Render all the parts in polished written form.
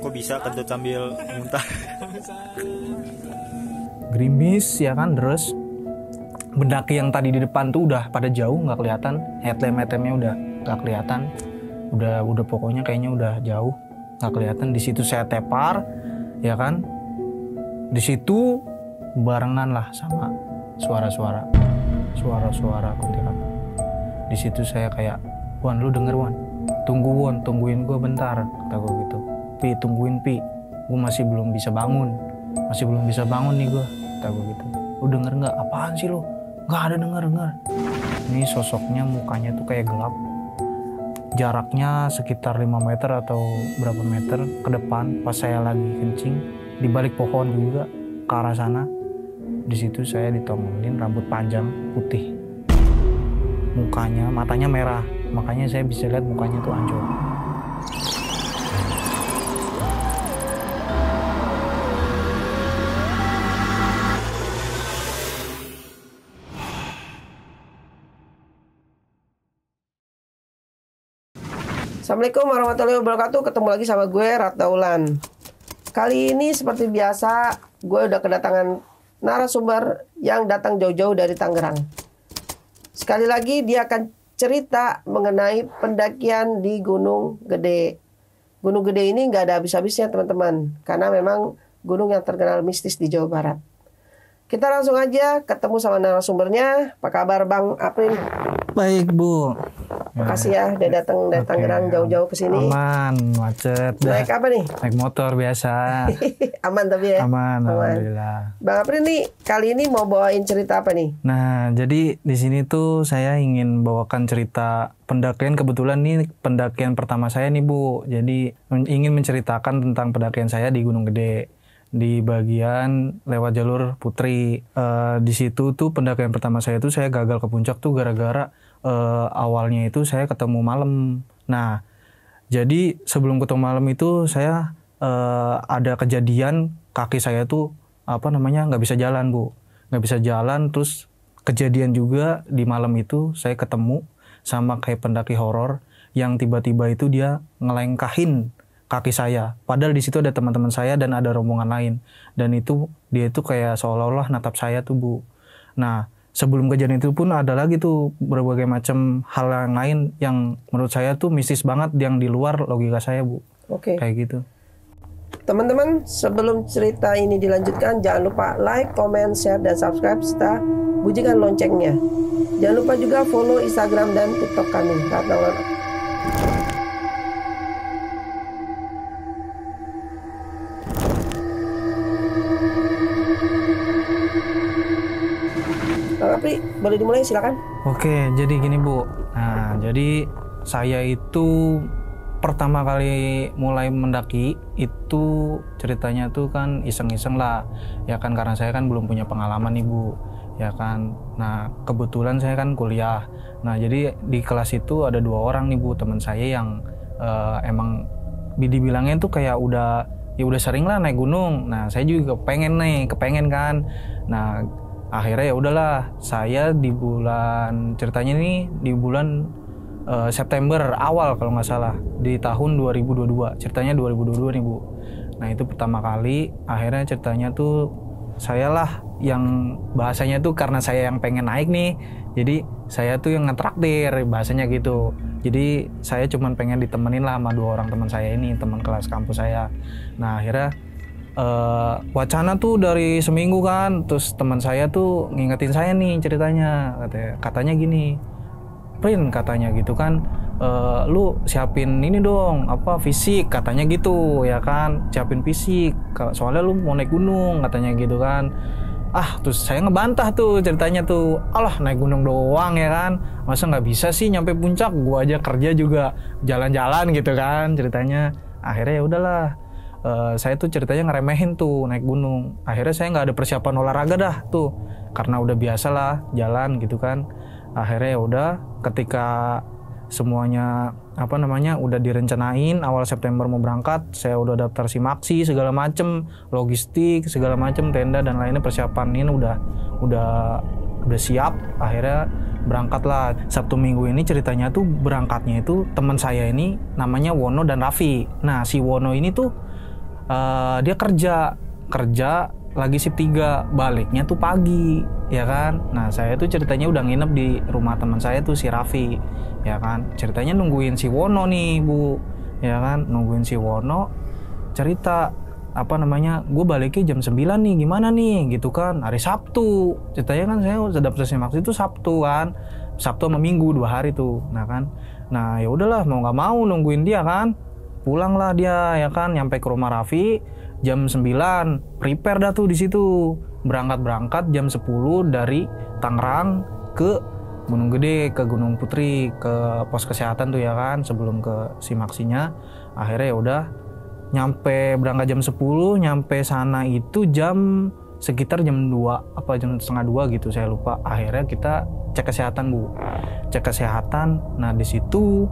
Kok bisa kentut sambil muntah? Gerimis ya kan, terus pendaki yang tadi di depan tuh udah pada jauh nggak kelihatan, headlamp-nya udah nggak kelihatan, udah pokoknya kayaknya udah jauh nggak kelihatan. Di situ saya tepar ya kan, di situ barengan lah sama suara-suara kuntilanak. Di situ saya kayak, Wan lu denger Wan, tungguin gue bentar, kata gue gitu. Pi tungguin Pi, gue masih belum bisa bangun nih gue, kata gue gitu. Lu denger nggak? Apaan sih lu? Nggak ada denger. Ini sosoknya mukanya tuh kayak gelap, jaraknya sekitar 5 meter atau berapa meter ke depan. Pas saya lagi kencing di balik pohon juga ke arah sana. Di situ saya ditongolin, rambut panjang putih, mukanya, matanya merah, makanya saya bisa lihat mukanya tuh hancur. Assalamualaikum warahmatullahi wabarakatuh. Ketemu lagi sama gue, Ratdaulan. Kali ini seperti biasa, gue udah kedatangan narasumber yang datang jauh-jauh dari Tangerang. Sekali lagi dia akan cerita mengenai pendakian di Gunung Gede. Gunung Gede ini nggak ada habis-habisnya teman-teman, karena memang gunung yang terkenal mistis di Jawa Barat. Kita langsung aja ketemu sama narasumbernya. Apa kabar Bang April? Baik Bu. Makasih ya udah datang dari Tangerang jauh-jauh ke sini. Aman, macet. Naik apa nih? Naik motor biasa. Aman tapi ya? Aman, alhamdulillah. Bang April nih, kali ini mau bawain cerita apa nih? Nah, jadi di sini tuh saya ingin bawakan cerita pendakian. Kebetulan nih pendakian pertama saya nih Bu. Jadi ingin menceritakan tentang pendakian saya di Gunung Gede, di bagian lewat jalur Putri. Di situ tuh pendakian pertama saya tuh saya gagal ke puncak tuh gara-gara awalnya itu saya ketemu malam. Nah, jadi sebelum ketemu malam itu saya ada kejadian kaki saya tuh nggak bisa jalan Bu, nggak bisa jalan. Terus kejadian juga di malam itu saya ketemu sama kayak pendaki horor yang tiba-tiba itu dia ngelengkahin kaki saya. Padahal di situ ada teman-teman saya dan ada rombongan lain. Dan itu dia itu kayak seolah-olah natap saya tuh Bu. Nah, sebelum kejadian itu pun ada lagi tuh berbagai macam hal yang lain yang menurut saya tuh mistis banget yang di luar logika saya Bu. Oke. Kayak gitu. Teman-teman, sebelum cerita ini dilanjutkan, jangan lupa like, comment, share, dan subscribe serta bunyikan loncengnya. Jangan lupa juga follow Instagram dan TikTok kami. Ratdaulan. Tapi boleh dimulai, silakan. Oke, jadi gini Bu. Nah, jadi saya itu pertama kali mulai mendaki itu ceritanya tuh kan iseng-iseng lah. Ya kan, karena saya kan belum punya pengalaman nih Bu. Ya kan. Nah, kebetulan saya kan kuliah. Nah, jadi di kelas itu ada 2 orang nih Bu, teman saya yang emang dibilangnya tuh kayak udah sering lah naik gunung. Nah, saya juga kepengen kan. Nah, akhirnya ya udahlah, saya di bulan September awal kalau nggak salah, di tahun 2022, ceritanya 2022 nih Bu. Nah, itu pertama kali. Akhirnya ceritanya tuh saya lah yang bahasanya tuh, karena saya yang pengen naik nih, jadi saya tuh yang ngetraktir, bahasanya gitu. Jadi saya cuman pengen ditemenin lah sama 2 orang teman saya ini, teman kelas kampus saya. Nah, akhirnya wacana tuh dari seminggu kan. Terus teman saya tuh ngingetin saya nih ceritanya, katanya gini, Prin, katanya gitu kan, lu siapin ini dong, fisik, katanya gitu ya kan, siapin fisik soalnya lu mau naik gunung, katanya gitu kan. Terus saya ngebantah tuh ceritanya tuh, alah naik gunung doang ya kan, masa nggak bisa sih nyampe puncak, gua aja kerja juga jalan-jalan gitu kan ceritanya. Akhirnya ya udahlah, saya tuh ceritanya ngeremehin tuh naik gunung. Akhirnya saya nggak ada persiapan olahraga dah tuh, karena udah biasa lah jalan gitu kan. Akhirnya ya udah, ketika semuanya udah direncanain awal September mau berangkat, saya udah daftar simaksi segala macem, logistik segala macem, tenda dan lainnya, persiapan ini udah siap. Akhirnya berangkatlah. Sabtu Minggu ini ceritanya tuh berangkatnya itu teman saya ini namanya Wono dan Raffi. Nah, si Wono ini tuh Dia kerja lagi shift 3, baliknya tuh pagi, ya kan. Nah saya tuh ceritanya udah nginep di rumah teman saya tuh si Raffi, ya kan. Ceritanya nungguin si Wono nih Bu, ya kan, nungguin si Wono. Cerita gue baliknya jam 9 nih, gimana nih gitu kan, hari Sabtu. Ceritanya kan saya udah dapet simaksi itu Sabtu kan, Sabtu sama Minggu 2 hari tuh. Nah kan, nah ya udahlah mau nggak mau nungguin dia kan, pulanglah dia ya kan, nyampe ke rumah Raffi jam 9, prepare dah tuh di situ, berangkat jam 10 dari Tangerang ke Gunung Gede, ke Gunung Putri, ke pos kesehatan tuh ya kan, sebelum ke simaksinya. Akhirnya ya udah nyampe, berangkat jam 10, nyampe sana itu sekitar jam 2 apa jam setengah 2 gitu, saya lupa. Akhirnya kita cek kesehatan Bu, cek kesehatan. Nah di situ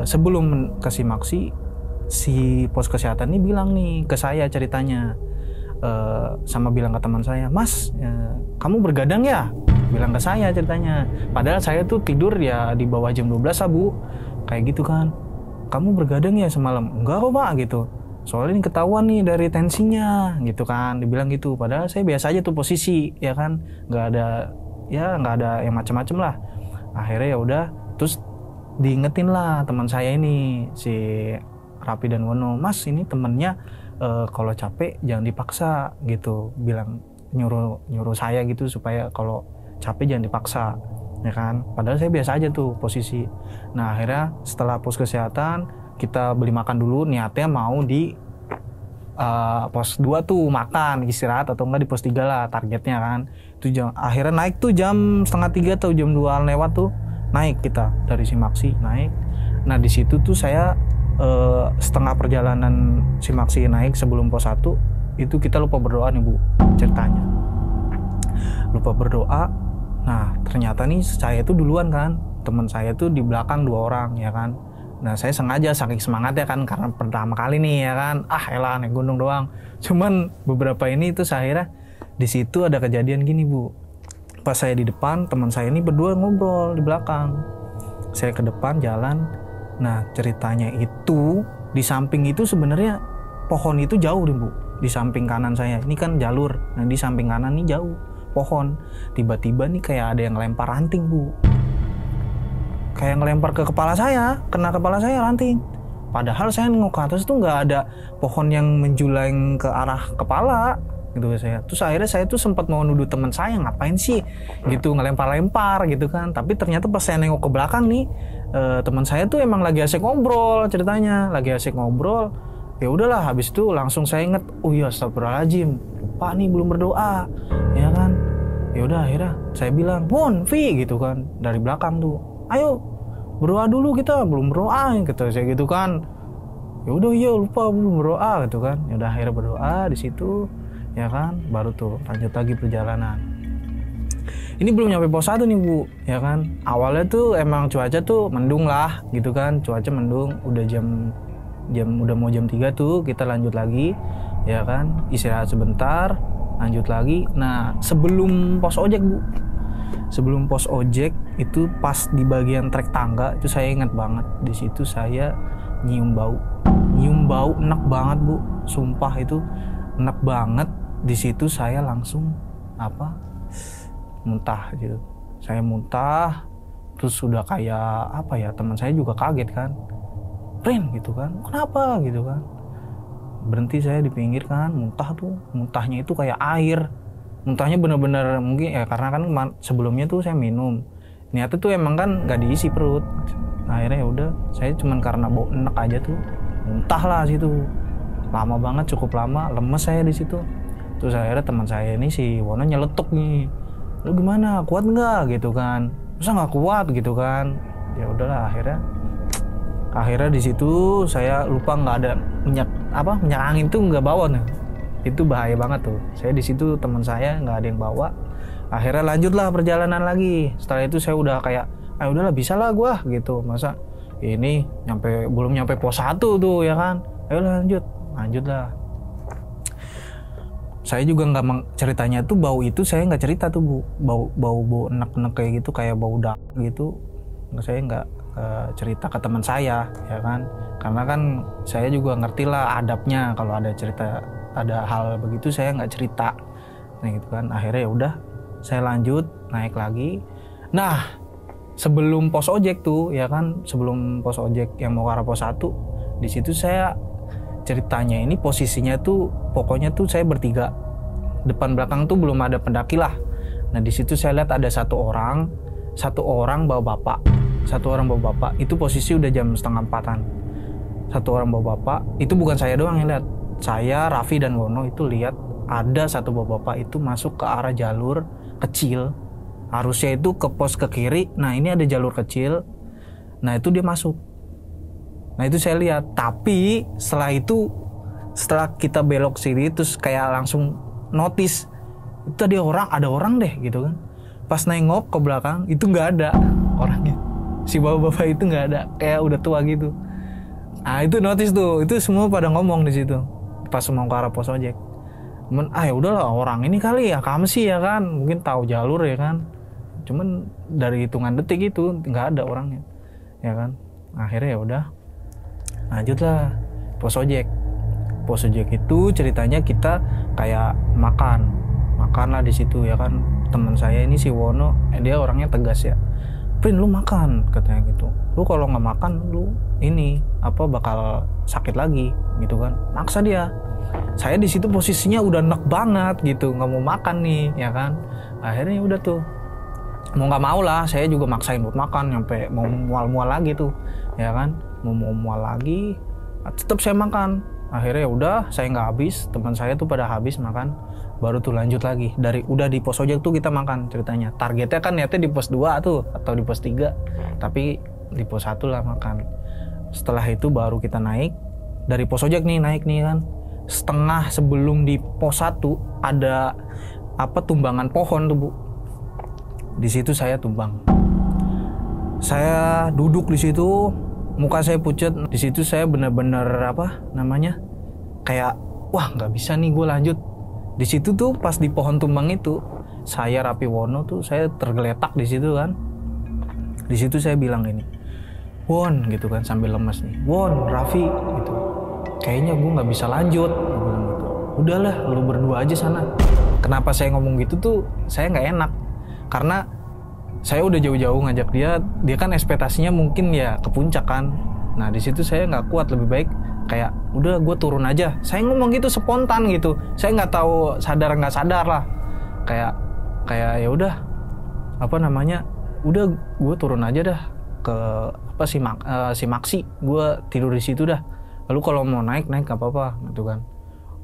sebelum ke simaksi, si pos kesehatan ini bilang nih ke saya ceritanya, sama bilang ke teman saya, Mas, kamu bergadang ya? Bilang ke saya ceritanya. Padahal saya tuh tidur ya di bawah jam 12 lah Bu, kayak gitu kan. Kamu bergadang ya semalam? Enggak kok Pak gitu. Soalnya ini ketahuan nih dari tensinya gitu kan, dibilang gitu. Padahal saya biasa aja tuh posisi, ya kan, nggak ada yang macam-macam lah. Akhirnya ya udah, terus diingetin lah teman saya ini si Raffi dan Wono, Mas ini temennya kalau capek jangan dipaksa gitu, bilang nyuruh saya gitu supaya kalau capek jangan dipaksa, ya kan. Padahal saya biasa aja tuh posisi. Nah akhirnya setelah pos kesehatan kita beli makan dulu, niatnya mau di pos 2 tuh makan istirahat, atau enggak di pos 3 lah targetnya kan. Itu akhirnya naik tuh jam setengah 3 atau jam 2 lewat tuh naik, kita dari Simaksi naik. Nah di situ tuh saya setengah perjalanan Simaksi naik sebelum pos 1 itu kita lupa berdoa nih Bu, ceritanya lupa berdoa. Nah ternyata nih saya tuh duluan kan, teman saya tuh di belakang 2 orang ya kan. Nah saya sengaja saking semangatnya kan, karena pertama kali nih ya kan, elah naik gunung doang. Cuman beberapa ini tuh akhirnya di situ ada kejadian gini Bu, pas saya di depan, teman saya ini berdua ngobrol di belakang, saya ke depan jalan. Nah ceritanya itu di samping itu sebenarnya pohon itu jauh nih Bu, di samping kanan saya ini kan jalur, nah di samping kanan nih jauh pohon. Tiba-tiba nih kayak ada yang lempar ranting Bu, kayak ngelempar ke kepala saya, kena kepala saya ranting. Padahal saya nengok ke atas tuh nggak ada pohon yang menjulang ke arah kepala gitu saya. Terus akhirnya saya tuh sempat mau nuduh teman saya, ngapain sih gitu ngelempar-lempar gitu kan. Tapi ternyata pas saya nengok ke belakang nih, teman saya tuh emang lagi asik ngobrol, ceritanya lagi asik ngobrol. Ya udahlah, habis itu langsung saya inget, oh iya astagfirullahaladzim, lupa nih belum berdoa, ya kan. Ya udah akhirnya saya bilang, Won, Vi gitu kan dari belakang tuh, ayo berdoa dulu, kita belum berdoa gitu saya gitu kan. Ya udah iya lupa belum berdoa gitu kan. Ya udah akhirnya berdoa di situ, ya kan, baru tuh lanjut lagi perjalanan. Ini belum nyampe pos 1 nih Bu, ya kan. Awalnya tuh emang cuaca tuh mendung lah gitu kan, cuaca mendung. Udah udah mau jam 3 tuh kita lanjut lagi, ya kan, istirahat sebentar, lanjut lagi. Nah sebelum pos ojek Bu, sebelum pos ojek itu pas di bagian trek tangga itu saya ingat banget, di situ saya nyium bau enak banget Bu, sumpah itu enak banget. Di situ saya langsung muntah gitu, saya muntah. Terus udah kayak teman saya juga kaget kan, Ren gitu kan, kenapa gitu kan. Berhenti saya di pinggir kan, muntahnya itu kayak air, muntahnya bener-bener mungkin ya karena kan sebelumnya tuh saya minum, niatnya tuh emang kan nggak diisi perut. Akhirnya ya udah, saya cuman karena bau enak aja tuh muntah lah situ, lama banget, cukup lama, lemes saya di situ. Terus akhirnya teman saya ini si Wono nyeletuk nih, lu gimana, kuat nggak gitu kan, masa nggak kuat gitu kan. Ya udahlah akhirnya di situ saya lupa nggak ada minyak angin tuh nggak bawa nih, itu bahaya banget tuh. Saya di situ teman saya nggak ada yang bawa. Akhirnya lanjutlah perjalanan lagi. Setelah itu saya udah kayak udahlah bisa lah gua gitu, masa ini belum nyampe pos 1 tuh ya kan. Ayo lanjutlah. Saya juga nggak ceritanya tuh bau itu, saya nggak cerita tuh Bu, bau enak-enak kayak gitu, kayak bau dak gitu. Saya nggak cerita ke teman saya, ya kan, karena kan saya juga ngerti lah adabnya kalau ada cerita, ada hal begitu saya nggak cerita, nah gitu kan. Akhirnya ya udah saya lanjut naik lagi. Nah sebelum pos ojek tuh, ya kan, sebelum pos ojek yang mau ke arah pos 1, di situ saya ceritanya ini posisinya tuh pokoknya tuh saya bertiga, depan belakang tuh belum ada pendaki lah. Nah di situ saya lihat ada satu orang bawa bapak, itu posisi udah jam 3:30-an. Satu orang bawa bapak, itu bukan saya doang yang lihat, saya, Raffi dan Wono itu lihat ada satu bawa bapak itu masuk ke arah jalur kecil, harusnya itu ke pos ke kiri. Nah ini ada jalur kecil, nah itu dia masuk. Nah itu saya lihat, tapi setelah kita belok sini terus kayak langsung notice itu ada orang deh gitu kan. Pas nengok ke belakang itu nggak ada orangnya, si bapak-bapak itu nggak ada, kayak udah tua gitu. Nah itu notice tuh, itu semua pada ngomong di situ pas mau ke arah pos ojek. Ya udahlah orang ini kali ya kamsi ya kan, mungkin tahu jalur ya kan. Cuman dari hitungan detik itu nggak ada orangnya, ya kan. Akhirnya ya udah lanjutlah pos ojek. Pos ojek itu ceritanya kita kayak makan lah di situ, ya kan. Teman saya ini si Wono, dia orangnya tegas ya. Prin lu makan katanya gitu. Lu kalau nggak makan lu ini bakal sakit lagi gitu kan. Maksa dia. Saya di situ posisinya udah enak banget gitu, nggak mau makan nih, ya kan. Akhirnya udah tuh mau nggak mau lah, saya juga maksain buat makan sampai mau mual-mual lagi tuh, ya kan. Mau mual lagi, tetap saya makan. Akhirnya ya udah saya nggak habis, teman saya tuh pada habis makan, baru tuh lanjut lagi. Udah di pos ojek tuh kita makan ceritanya. Targetnya kan niatnya di pos 2 tuh atau di pos 3, tapi di pos 1 lah makan. Setelah itu baru kita naik dari pos ojek nih, naik nih kan. Setengah sebelum di pos 1 ada tumbangan pohon tuh Bu. Di situ saya tumbang. Saya duduk di situ, muka saya pucat. Di situ saya benar-benar kayak wah nggak bisa nih gue lanjut. Di situ tuh pas di pohon tumbang itu, saya Raffi Wono tuh saya tergeletak di situ kan. Di situ saya bilang gini, Won gitu kan sambil lemas nih, Won, Raffi gitu, kayaknya gue nggak bisa lanjut. Gue bilang gitu. Udahlah, lu berdua aja sana. Kenapa saya ngomong gitu tuh? Saya nggak enak, karena saya udah jauh-jauh ngajak dia kan ekspektasinya mungkin ya ke puncak kan. Nah di situ saya nggak kuat, lebih baik kayak udah gue turun aja. Saya ngomong gitu spontan gitu, saya nggak tahu sadar nggak sadar lah, kayak ya udah udah gue turun aja dah ke si Maksi, gue tidur di situ dah. Lalu kalau mau naik nggak apa-apa gitu kan.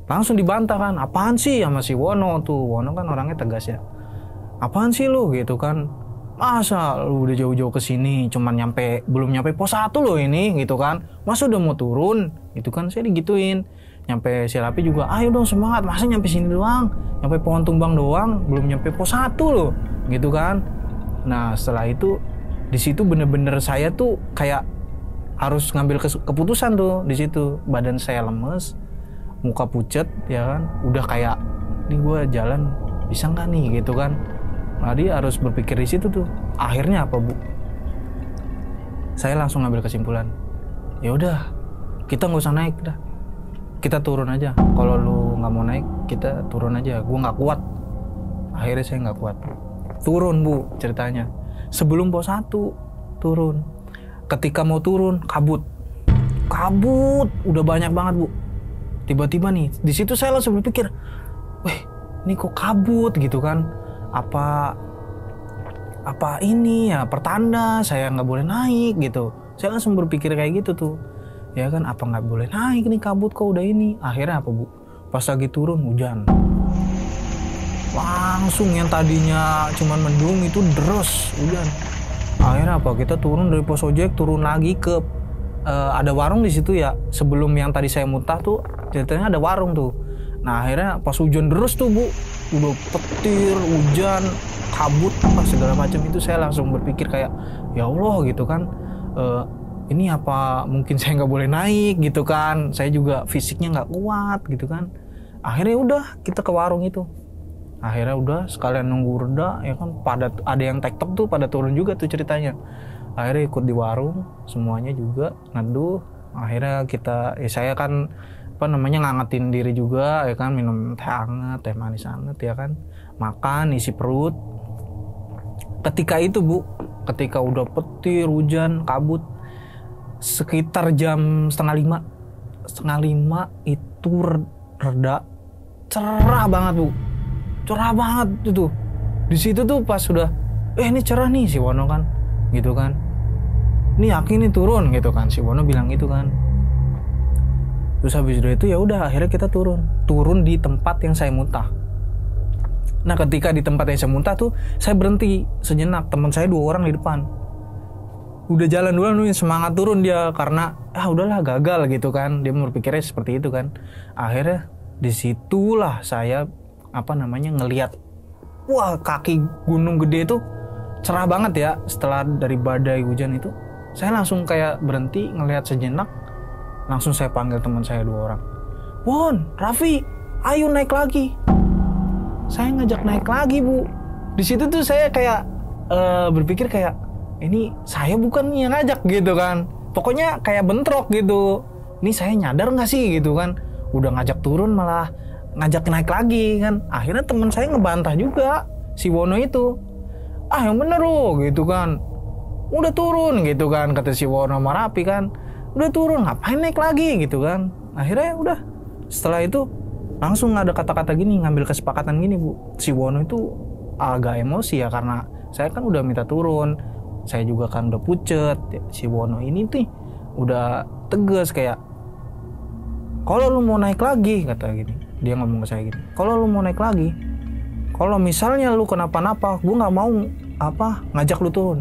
Langsung dibantah kan, apaan sih sama si Wono tuh. Wono kan orangnya tegas ya, apaan sih lu gitu kan, masa lu udah jauh-jauh ke sini cuman belum nyampe pos 1 lo ini gitu kan, masa udah mau turun gitu kan. Saya digituin. Nyampe si Raffi juga, ayo dong semangat, masa nyampe sini doang, nyampe pohon tumbang doang, belum nyampe pos 1 lo gitu kan. Nah setelah itu di situ bener-bener saya tuh kayak harus ngambil keputusan tuh di situ. Badan saya lemes, muka pucet ya kan, udah kayak ini gue jalan bisa nggak nih gitu kan. Nah dia harus berpikir di situ tuh. Akhirnya apa Bu? Saya langsung ngambil kesimpulan, ya udah kita nggak usah naik dah, kita turun aja. Kalau lu nggak mau naik kita turun aja. Gue nggak kuat. Akhirnya saya nggak kuat, turun Bu ceritanya. Sebelum pos 1 turun. Ketika mau turun kabut, udah banyak banget Bu. Tiba-tiba nih di situ saya langsung berpikir, weh ini kok kabut gitu kan. Apa ini ya pertanda saya nggak boleh naik gitu. Saya langsung berpikir kayak gitu tuh, ya kan, apa nggak boleh naik nih, kabut kok udah ini. Akhirnya apa Bu? Pas lagi turun hujan, langsung yang tadinya cuman mendung itu deras hujan. Akhirnya apa? Kita turun dari pos ojek, turun lagi ke ada warung di situ ya. Sebelum yang tadi saya muntah tuh ceritanya ada warung tuh. Nah akhirnya pas hujan deras tuh Bu, udah petir, hujan, kabut, segala macam itu, saya langsung berpikir kayak ya Allah gitu kan, ini apa mungkin saya nggak boleh naik gitu kan. Saya juga fisiknya nggak kuat gitu kan. Akhirnya udah kita ke warung itu. Akhirnya udah sekalian nunggu reda ya kan, pada ada yang tektok tuh pada turun juga tuh ceritanya. akhirnya ikut di warung semuanya juga neduh. Akhirnya saya kan ngangetin diri juga ya kan, minum teh hangat, teh manis hangat ya kan, makan isi perut. Ketika itu Bu, ketika udah petir, hujan, kabut, sekitar jam setengah lima itu reda, cerah banget Bu, cerah banget itu. Di situ tuh pas sudah, ini cerah nih si Wono kan, gitu kan, ini yakin nih turun gitu kan, si Wono bilang gitu kan. Terus habis itu ya udah akhirnya kita turun di tempat yang saya muntah. Nah ketika di tempat yang saya muntah tuh saya berhenti sejenak, teman saya 2 orang di depan. Udah jalan duluan nih, semangat turun dia karena udahlah gagal gitu kan, dia berpikirnya seperti itu kan. Akhirnya disitulah saya ngelihat, wah kaki gunung gede itu cerah banget ya. Setelah dari badai hujan itu saya langsung kayak berhenti ngelihat sejenak. Langsung saya panggil teman saya 2 orang. Won, Raffi, ayo naik lagi. Saya ngajak naik lagi Bu. Di situ tuh saya kayak berpikir kayak, ini saya bukan yang ngajak gitu kan. Pokoknya kayak bentrok gitu. Ini saya nyadar nggak sih gitu kan. Udah ngajak turun malah ngajak naik lagi kan. Akhirnya teman saya ngebantah juga si Wono itu. Yang bener lo gitu kan. Udah turun gitu kan, kata si Wono sama Raffi kan. Udah turun, ngapain naik lagi gitu kan. Akhirnya udah, setelah itu langsung ada kata-kata gini, ngambil kesepakatan gini Bu. Si Wono itu agak emosi ya, karena saya kan udah minta turun, saya juga kan udah pucet. Si Wono ini tuh udah tegas kayak, kalau lu mau naik lagi, kata gini, dia ngomong ke saya gini, kalau lu mau naik lagi, kalau misalnya lu kenapa-napa, gue nggak mau ngajak lu turun.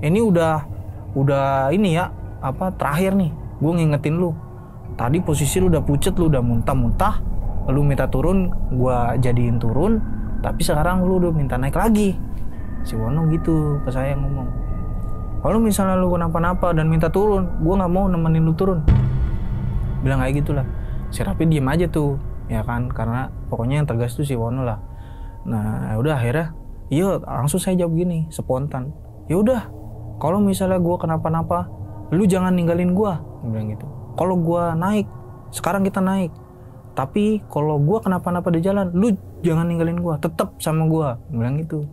Ini udah ini ya, terakhir nih, gue ngingetin lu. Tadi posisi lu udah pucet, lu udah muntah-muntah, lu minta turun, gue jadiin turun, tapi sekarang lu udah minta naik lagi. Si Wono gitu ke saya ngomong, kalau misalnya lu kenapa-napa dan minta turun, gue nggak mau nemenin lu turun. Bilang kayak gitulah. Si Raffi diem aja tuh, ya kan, karena pokoknya yang tegas tuh si Wono lah. Nah udah akhirnya, iya langsung saya jawab gini, spontan. Ya udah, kalau misalnya gue kenapa-napa, lu jangan ninggalin gua, bilang gitu. Kalau gua naik, sekarang kita naik. Tapi kalau gua kenapa-napa di jalan, lu jangan ninggalin gua, tetap sama gua, bilang gitu.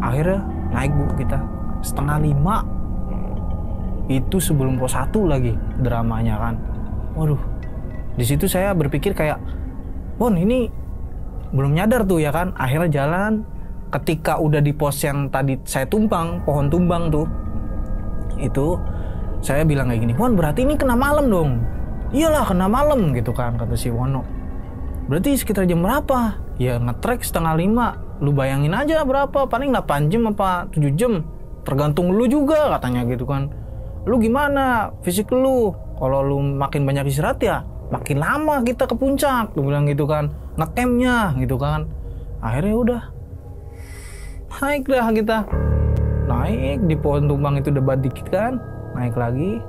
Akhirnya naik Bu kita, 4:30. Itu sebelum pos 1 lagi dramanya kan. Waduh. Di situ saya berpikir kayak, Won ini belum nyadar tuh ya kan. Akhirnya jalan, ketika udah di pos yang tadi saya tumbang, pohon tumbang tuh. Itu saya bilang kayak gini, Won berarti ini kena malam dong. Iyalah kena malam gitu kan, kata si Wono. Berarti sekitar jam berapa? Ya ngetrek 4:30. Lu bayangin aja berapa, paling 8 jam apa 7 jam. Tergantung lu juga katanya gitu kan. Lu gimana fisik lu? Kalau lu makin banyak istirahat ya makin lama kita ke puncak. Lu bilang gitu kan, ngecampnya gitu kan. Akhirnya udah naik dah kita. Naik di pohon tumbang itu debat dikit kan. Naik lagi,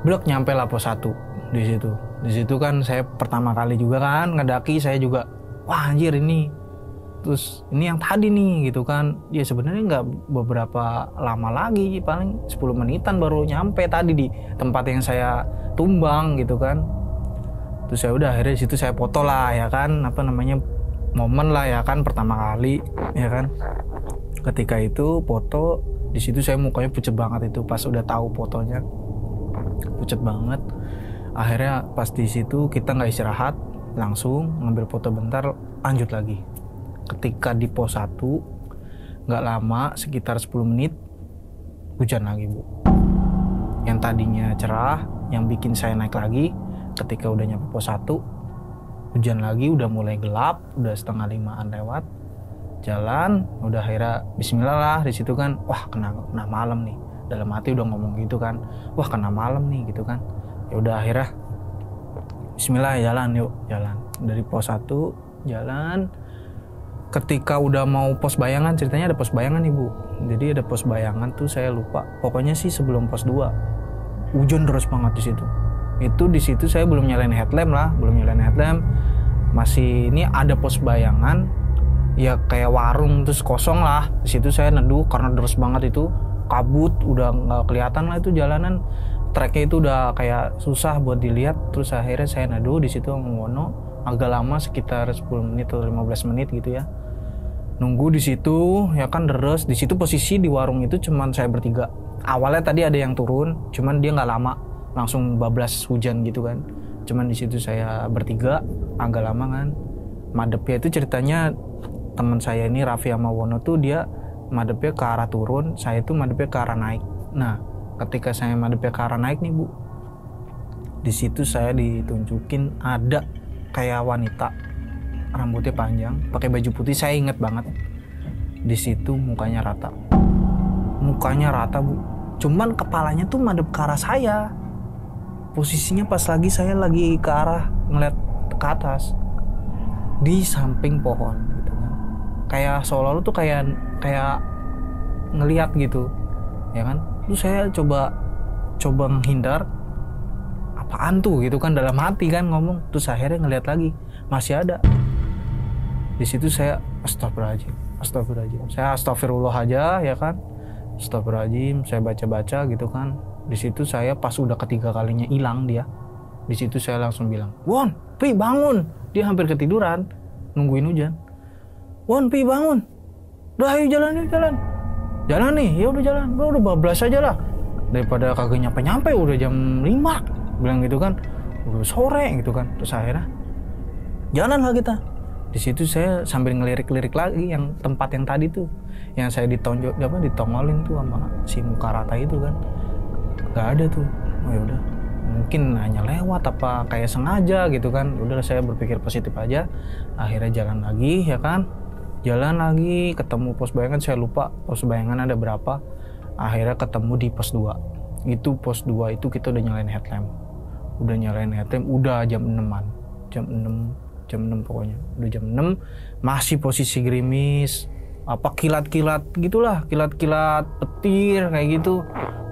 blok nyampe lah pos 1 di situ. Di situ kan saya pertama kali juga kan ngedaki, saya juga wah anjir ini. Terus ini yang tadi nih gitu kan. Ya sebenarnya nggak beberapa lama lagi, paling 10 menitan baru nyampe tadi di tempat yang saya tumbang gitu kan. Terus ya udah akhirnya di situ saya foto lah ya kan, momen lah ya kan pertama kali ya kan. Ketika itu foto, di situ saya mukanya pucet banget itu pas udah tahu fotonya, pucet banget. Akhirnya pas di situ kita nggak istirahat, langsung ngambil foto bentar, lanjut lagi. Ketika di pos 1 nggak lama, sekitar 10 menit hujan lagi Bu. Yang tadinya cerah, yang bikin saya naik lagi, ketika udah nyampe pos 1 hujan lagi, udah mulai gelap, udah 4:30-an lewat. Jalan, udah akhirnya bismillah lah di situ kan. Wah, kena malam nih. Dalam hati udah ngomong gitu kan. Wah, kena malam nih gitu kan. Ya udah akhirnya bismillah jalan yuk, jalan. Dari pos 1 jalan. Ketika udah mau pos bayangan, ceritanya ada pos bayangan nih Bu. Jadi ada pos bayangan tuh saya lupa. Pokoknya sih sebelum pos 2. Hujan deras banget di situ. Itu di situ saya belum nyalain headlamp lah, Masih ini ada pos bayangan. Ya kayak warung terus kosong lah. Di situ saya neduh karena deras banget itu. kabut, udah nggak kelihatan lah itu jalanan, treknya itu udah kayak susah buat dilihat. Terus akhirnya saya neduh di situ mengono agak lama, sekitar 10 menit atau 15 menit gitu ya, nunggu di situ ya kan, deres. Di situ posisi di warung itu cuman saya bertiga. Awalnya tadi ada yang turun, cuman dia nggak lama langsung bablas hujan gitu kan. Cuman di situ saya bertiga, agak lama kan. Madepnya itu ceritanya teman saya ini Raffi sama Wono tuh dia madepnya ke arah turun, saya tuh madepnya ke arah naik. Nah, ketika saya madepnya ke arah naik nih Bu, di situ saya ditunjukin ada kayak wanita, rambutnya panjang, pakai baju putih. Saya inget banget. Di situ mukanya rata Bu. Cuman kepalanya tuh madep ke arah saya. Posisinya pas lagi saya lagi ke arah ngeliat ke atas, di samping pohon gitu kan. Kayak seolah-olah tuh kayak ngeliat gitu, ya kan. Terus saya coba menghindar, apaan tuh gitu kan, dalam hati kan ngomong. Terus akhirnya ngeliat lagi, masih ada. Di situ saya astagfirullahaladzim. Saya astagfirullah aja ya kan. Astagfirullahaladzim, saya baca-baca gitu kan. Di situ saya pas udah ketiga kalinya hilang dia. Di situ saya langsung bilang, "Won, Pi bangun." Dia hampir ketiduran nungguin hujan. "Won, Pi bangun. Udah ayo jalan. Jalan nih, ya udah jalan. Udah bablas aja lah. Daripada kagak nyampe udah jam 5." Bilang gitu kan. Udah sore gitu kan. Terus akhirnya jalan lah kita. Di situ saya sambil ngelirik-lirik lagi yang tempat yang tadi tuh, yang saya ditongolin tuh sama si muka rata itu kan, nggak ada tuh. Oh ya udah, mungkin hanya lewat apa kayak sengaja gitu kan. Udah saya berpikir positif aja. Akhirnya jalan lagi ya kan, ketemu pos bayangan. Saya lupa pos bayangan ada berapa. Akhirnya ketemu di pos 2. Itu pos 2 itu kita udah nyalain headlamp, udah jam 6-an, jam 6 pokoknya, udah jam 6, masih posisi gerimis, apa kilat-kilat gitulah, kilat-kilat petir kayak gitu.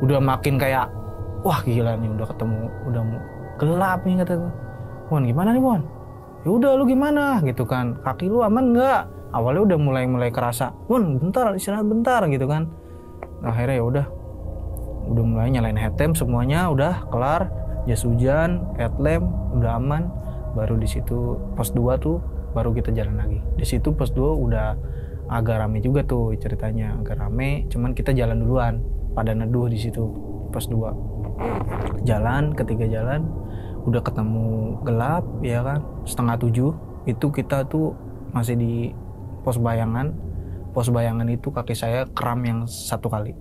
Udah makin kayak, wah gila nih, udah ketemu, udah gelap nih kata gue. "Won gimana nih Won?" "Ya udah lu gimana?" gitu kan, "Kaki lu aman nggak?" Awalnya udah mulai kerasa, "Won bentar, istirahat bentar" gitu kan. Akhirnya ya udah mulai nyalain headlamp, semuanya udah kelar, jas hujan, headlamp udah aman. Baru di situ pos 2 tuh baru kita jalan lagi. Di situ pos 2 udah agak rame juga tuh ceritanya, agak rame. Cuman kita jalan duluan, pada neduh di situ pos 2. Ketiga jalan udah ketemu gelap ya kan, 6:30. Itu kita tuh masih di pos bayangan. Pos bayangan itu kaki saya kram yang 1 kali.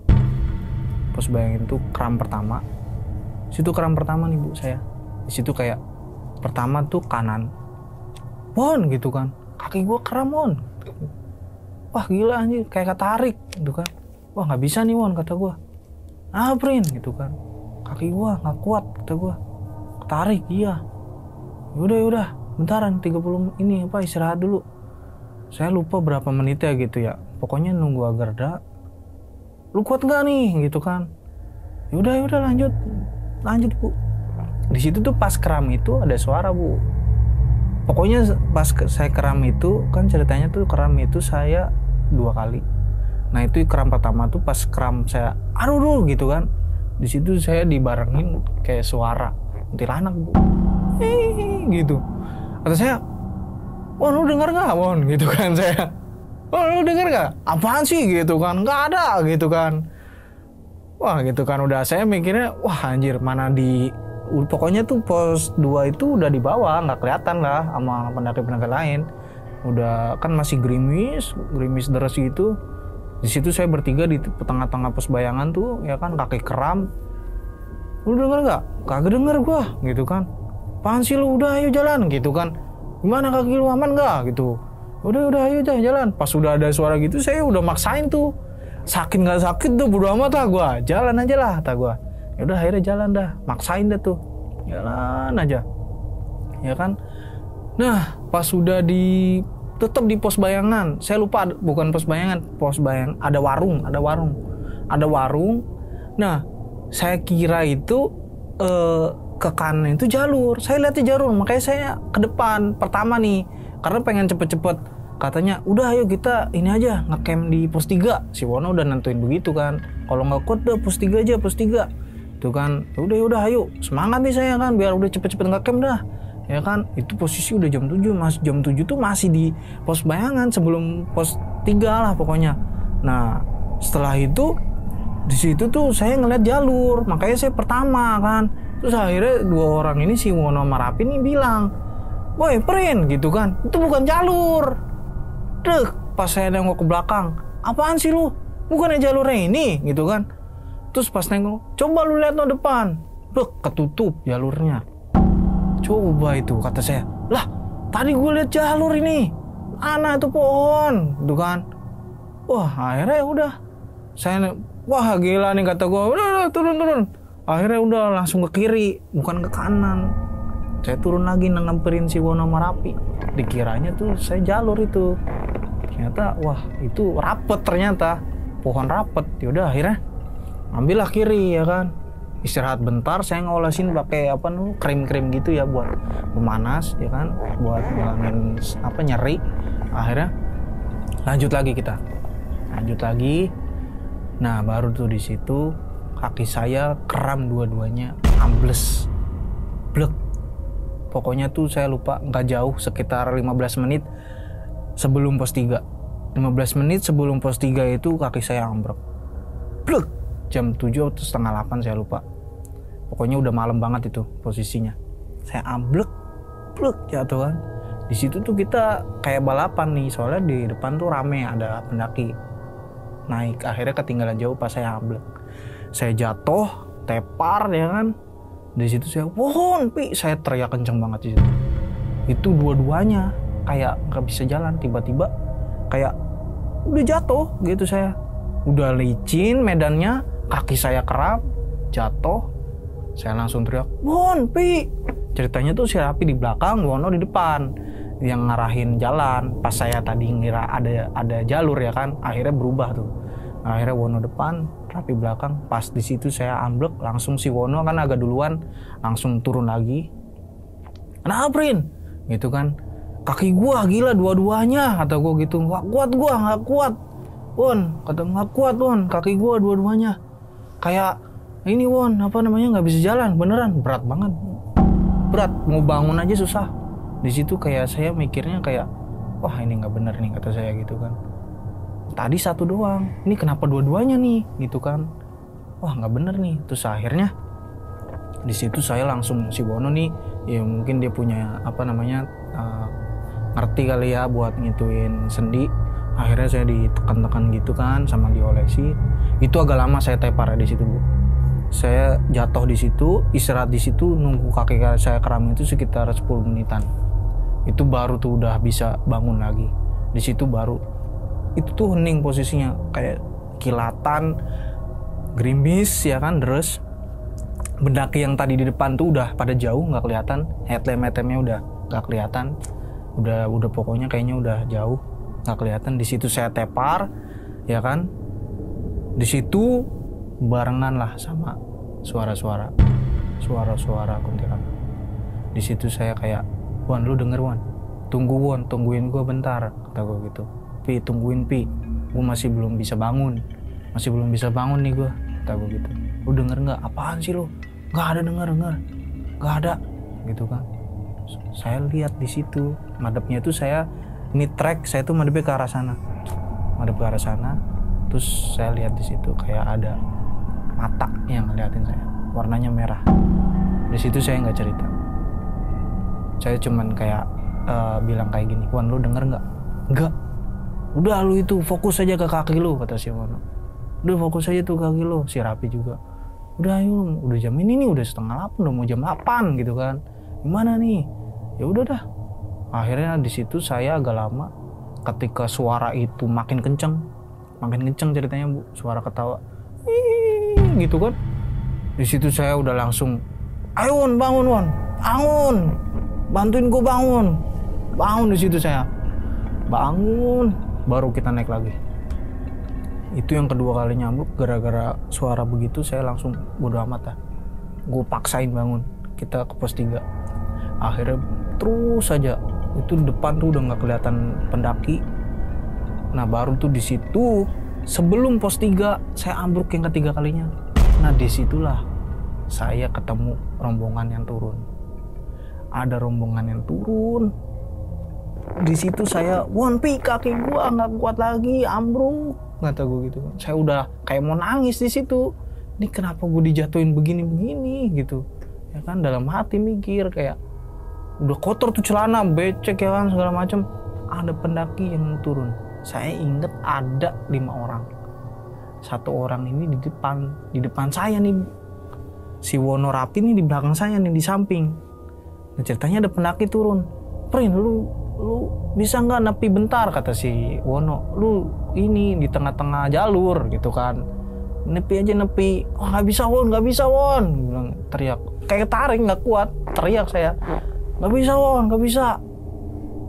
Pos bayangan itu kram pertama. Situ kram pertama nih Bu saya. Di situ kayak pertama tuh kanan, "Won" gitu kan, "kaki gua kram Won." Wah gila anjir, kayak ketarik gitu kan. Wah nggak bisa nih Won kata gua. "Prin" gitu kan, "kaki gua nggak kuat," kata gua, "ketarik." "Iya." Yaudah bentaran 30 ini istirahat dulu. Saya lupa berapa menit ya gitu ya, pokoknya nunggu agak reda. "Lu kuat nggak nih?" gitu kan. Yaudah lanjut Bu. Di situ tuh pas keram itu ada suara Bu. Pokoknya pas saya keram itu kan ceritanya tuh keram itu saya 2 kali. Nah itu keram pertama tuh pas keram saya aduh gitu kan. Di situ saya dibarengin kayak suara kuntilanak Bu. Gitu. Kata saya, "Won lu denger nggak Won?" gitu kan saya. "Won lu denger nggak? Apaan sih?" gitu kan. "Nggak ada" gitu kan. Wah gitu kan, udah saya mikirnya wah anjir, mana di pokoknya tuh pos 2 itu udah di bawah, nggak kelihatan lah sama pendaki-pendaki lain. Udah kan masih gerimis deras gitu. Di situ saya bertiga di tengah-tengah pos bayangan tuh ya kan, kaki kram. "Lu denger nggak?" "Kagak denger gua," gitu kan. "Apaan sih lu, udah ayo jalan," gitu kan. "Gimana kaki lu aman nggak?" gitu. Udah ayo jalan. Pas udah ada suara gitu saya udah maksain tuh. Sakit nggak sakit tuh bodo amat lah gua, jalan aja lah kata gua. Ya udah akhirnya jalan dah, maksain dah tuh, jalan aja ya kan. Nah pas udah tetap di pos bayangan, saya lupa bukan pos bayangan, ada warung. Nah saya kira itu ke kanan itu jalur, saya lihatnya jalur, makanya saya ke depan pertama nih karena pengen cepet-cepet katanya udah ayo kita ini aja ngecamp di pos 3. Si Wono udah nentuin begitu kan, kalau nggak kuat udah pos 3 aja, pos 3 itu kan. Udah ayo semangat nih saya kan, biar udah cepet-cepet ngecamp dah ya kan. Itu posisi udah jam 7, jam 7 tuh masih di pos bayangan sebelum pos 3 lah pokoknya. Nah setelah itu di situ tuh saya ngeliat jalur, makanya saya pertama kan. Terus akhirnya 2 orang ini, si Wono sama Rapi nih bilang, "Woi Prin," gitu kan, "itu bukan jalur." Pas saya nengok ke belakang, "Apaan sih lu? Bukannya jalurnya ini," gitu kan. Terus pas nengok, "Coba lu lihat no depan." Ketutup jalurnya. Coba itu kata saya, "Lah, tadi gue lihat jalur ini. Mana itu pohon?" Gitu kan. Wah, akhirnya udah. Saya, wah gila nih kata gue, udah turun. Akhirnya udah langsung ke kiri, bukan ke kanan. Saya turun lagi ngemperin si Wono sama Rapi. Dikiranya tuh saya jalur itu. Ternyata wah itu rapet ternyata. Pohon rapet. Yaudah akhirnya ambillah kiri ya kan. Istirahat bentar, saya ngolesin pakai krim gitu ya buat pemanas ya kan, buat ngilangin nyeri. Akhirnya lanjut lagi kita. Nah, baru tuh di situ kaki saya kram dua-duanya, ambles. Blek. Pokoknya tuh saya lupa, nggak jauh, sekitar 15 menit sebelum pos 3. 15 menit sebelum pos 3 itu kaki saya ambruk. Blek. Jam 7 atau setengah 8 saya lupa. Pokoknya udah malam banget itu posisinya. Saya amblek, blek jatuh kan. Di situ tuh kita kayak balapan nih, soalnya di depan tuh rame, ada pendaki naik. Akhirnya ketinggalan jauh pas saya amblek. Saya jatuh, tepar ya kan. Di situ saya, "Pohon, Pi!" Saya teriak kenceng banget di situ. Itu dua-duanya kayak nggak bisa jalan, tiba-tiba kayak udah jatuh gitu saya. Udah licin medannya, kaki saya kram, jatuh. Saya langsung teriak, "Pohon, Pi!" Ceritanya tuh si Rapi di belakang, Wono di depan yang ngarahin jalan. Pas saya tadi ngira ada jalur ya kan, akhirnya berubah tuh. Akhirnya Wono depan, Rapi belakang. Pas di situ saya amblek, langsung si Wono kan agak duluan, langsung turun lagi. "Kenapa, Prin?" Gitu kan. "Kaki gua gila dua-duanya," kata gua gitu. Nggak kuat, Won. Kata, "Nggak kuat, Won, kaki gua dua-duanya. Kayak ini, Won, nggak bisa jalan, beneran, berat banget. Berat, mau bangun aja susah." Di situ kayak saya mikirnya kayak, wah ini nggak bener nih kata saya gitu kan. Tadi satu doang, ini kenapa dua-duanya nih gitu kan. Wah nggak bener nih. Terus akhirnya di situ saya langsung, si Wono nih ya mungkin dia punya ngerti kali ya buat ngituin sendi. Akhirnya saya ditekan-tekan gitu kan sama diolesi. Itu agak lama saya tepar di situ, Bu. Saya jatuh di situ, istirahat di situ, nunggu kaki saya kram itu sekitar 10 menitan. Itu baru tuh udah bisa bangun lagi. Di situ baru itu tuh hening posisinya, kayak kilatan, gerimis ya kan, deres. Pendaki yang tadi di depan tuh udah pada jauh nggak kelihatan, headlamp-nya udah nggak kelihatan, udah pokoknya kayaknya udah jauh nggak kelihatan. Di situ saya tepar ya kan, di situ barengan lah sama suara-suara kuntilanak. Di situ saya kayak, "Wan, lu denger, Wan, tungguin gue bentar," kata gue gitu. "Pi, tungguin, Pi, gue masih belum bisa bangun nih gue," kata gue gitu. "Lu denger nggak? Apaan sih lu? Nggak ada denger, nggak ada," gitu kan. Saya lihat di situ madepnya tuh saya ini trek, saya tuh madep ke arah sana. Terus saya lihat di situ kayak ada mata yang ngeliatin saya, warnanya merah. Di situ saya nggak cerita, saya cuman kayak bilang kayak gini, "Wan, lu denger nggak?" "Nggak." "Udah lu itu fokus aja ke kaki lu," kata si Wono. "Udah fokus aja tuh kaki lu." Si Rapi juga, "Udah ayo, udah jam ini nih, udah setengah 8, udah mau jam 8 gitu kan. Gimana nih?" Ya udah dah. Akhirnya di situ saya agak lama. Ketika suara itu makin kenceng ceritanya, Bu, suara ketawa gitu kan. Di situ saya udah langsung, "Ayo Won, bangun, bantuin gue bangun." Di situ saya bangun, baru kita naik lagi. Itu yang kedua kali nyambuk. Gara-gara suara begitu saya langsung bodo amat lah, gue paksain bangun. Kita ke pos 3. Akhirnya terus saja itu depan tuh udah nggak kelihatan pendaki. Nah baru tuh di situ sebelum pos 3 saya ambruk yang ketiga kalinya. Nah disitulah saya ketemu rombongan yang turun. Ada rombongan yang turun. Di situ saya, Pi kaki gua nggak kuat lagi, ambruk, kata gue gitu. Saya udah kayak mau nangis di situ. Ini kenapa gue dijatuhin begini gitu? Ya kan dalam hati mikir kayak udah kotor tuh celana, becek ya kan segala macam. Ada pendaki yang turun. Saya inget ada 5 orang. 1 orang ini di depan saya nih. Si Wono Rapi nih di belakang saya nih di samping. Nah, ceritanya ada pendaki turun. Prin, lu bisa nggak nepi bentar, kata si Wono. Lu ini di tengah-tengah jalur gitu kan. Nepi aja nepi. Oh nggak bisa Won. Bilang teriak. Kayak tarik nggak kuat. Teriak saya. Nggak bisa.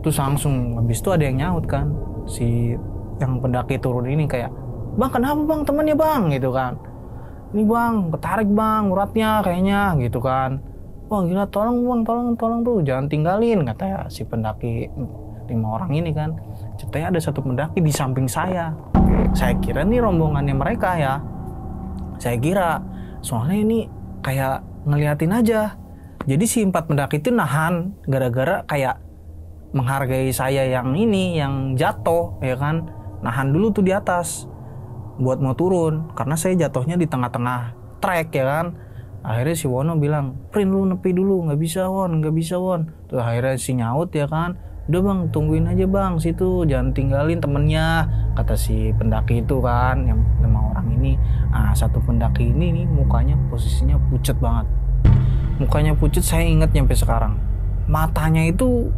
Terus langsung habis itu ada yang nyaut kan. Si yang pendaki turun ini kayak, Bang kenapa bang, temannya bang gitu kan. Ini bang, ketarik bang uratnya kayaknya gitu kan. Wah gila, tolong bang, tolong tuh, jangan tinggalin, kata si pendaki 5 orang ini kan. Ceritanya ada 1 pendaki di samping saya. Saya kira nih rombongannya mereka ya. Saya kira, soalnya ini kayak ngeliatin aja. Jadi si 4 pendaki itu nahan gara-gara kayak menghargai saya yang ini, yang jatuh ya kan. Nahan dulu tuh di atas buat mau turun, karena saya jatuhnya di tengah-tengah trek ya kan. Akhirnya si Wono bilang, Prin lu nepi dulu, nggak bisa Won. Terus akhirnya si nyaut ya kan, udah bang tungguin aja bang situ, jangan tinggalin temennya, kata si pendaki itu kan, yang 5 orang ini. Ah 1 pendaki ini nih mukanya posisinya pucet banget. Mukanya pucet, saya ingat nyampe sekarang. Matanya itu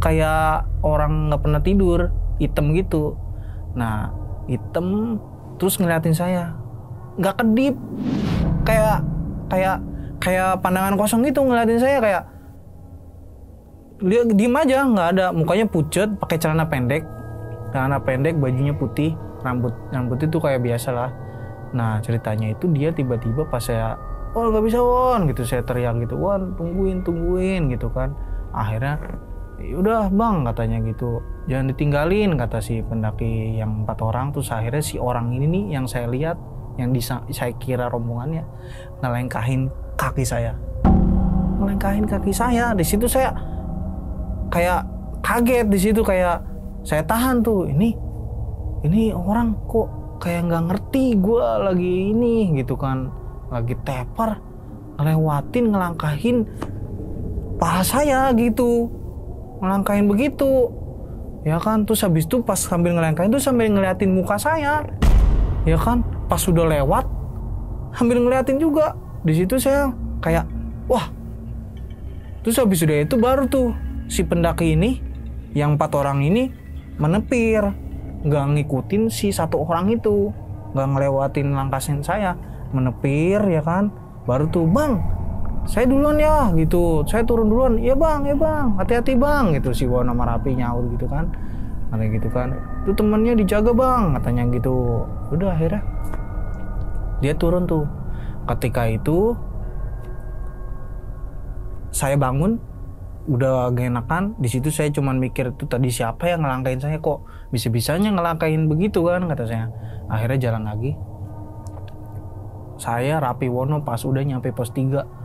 kayak orang nggak pernah tidur, hitam gitu. Nah hitam, terus ngeliatin saya, nggak kedip, kayak pandangan kosong gitu ngeliatin saya, kayak dia diem aja, nggak ada. Mukanya pucet, pakai celana pendek, bajunya putih, rambut itu kayak biasa lah. Nah ceritanya itu dia tiba-tiba pas saya, oh nggak bisa Won gitu, saya teriak gitu, Won tungguin gitu kan. Akhirnya udah bang katanya gitu, jangan ditinggalin, kata si pendaki yang 4 orang. Terus akhirnya si orang ini nih yang saya lihat, yang saya kira rombongannya, ngelengkahin kaki saya. Di situ saya kayak kaget, di situ kayak saya tahan tuh, ini orang kok kayak nggak ngerti gue lagi ini gitu kan, lagi tepar ngelangkahin paha saya gitu, ngelangkahin begitu ya kan. Terus habis itu pas sambil ngelangkahin tuh sambil ngeliatin muka saya ya kan. Pas sudah lewat sambil ngeliatin juga. Di situ saya kayak wah. Terus habis sudah itu baru tuh si pendaki ini yang 4 orang ini menepir, nggak ngikutin si 1 orang itu, nggak ngelewatin langkahin saya, menepir ya kan. Baru tuh, bang saya duluan ya gitu, saya turun duluan. Ya bang, hati-hati bang gitu. Si Wono sama Rapi nyaut gitu kan, kayak gitu kan. Itu temennya dijaga bang, katanya gitu. Udah akhirnya dia turun tuh. Ketika itu saya bangun, udah gak enakan. Di situ saya cuman mikir, itu tadi siapa yang ngelangkain saya, kok bisa-bisanya ngelangkain begitu kan, kata saya. Akhirnya jalan lagi. Saya, Rapi, Wono pas udah nyampe pos 3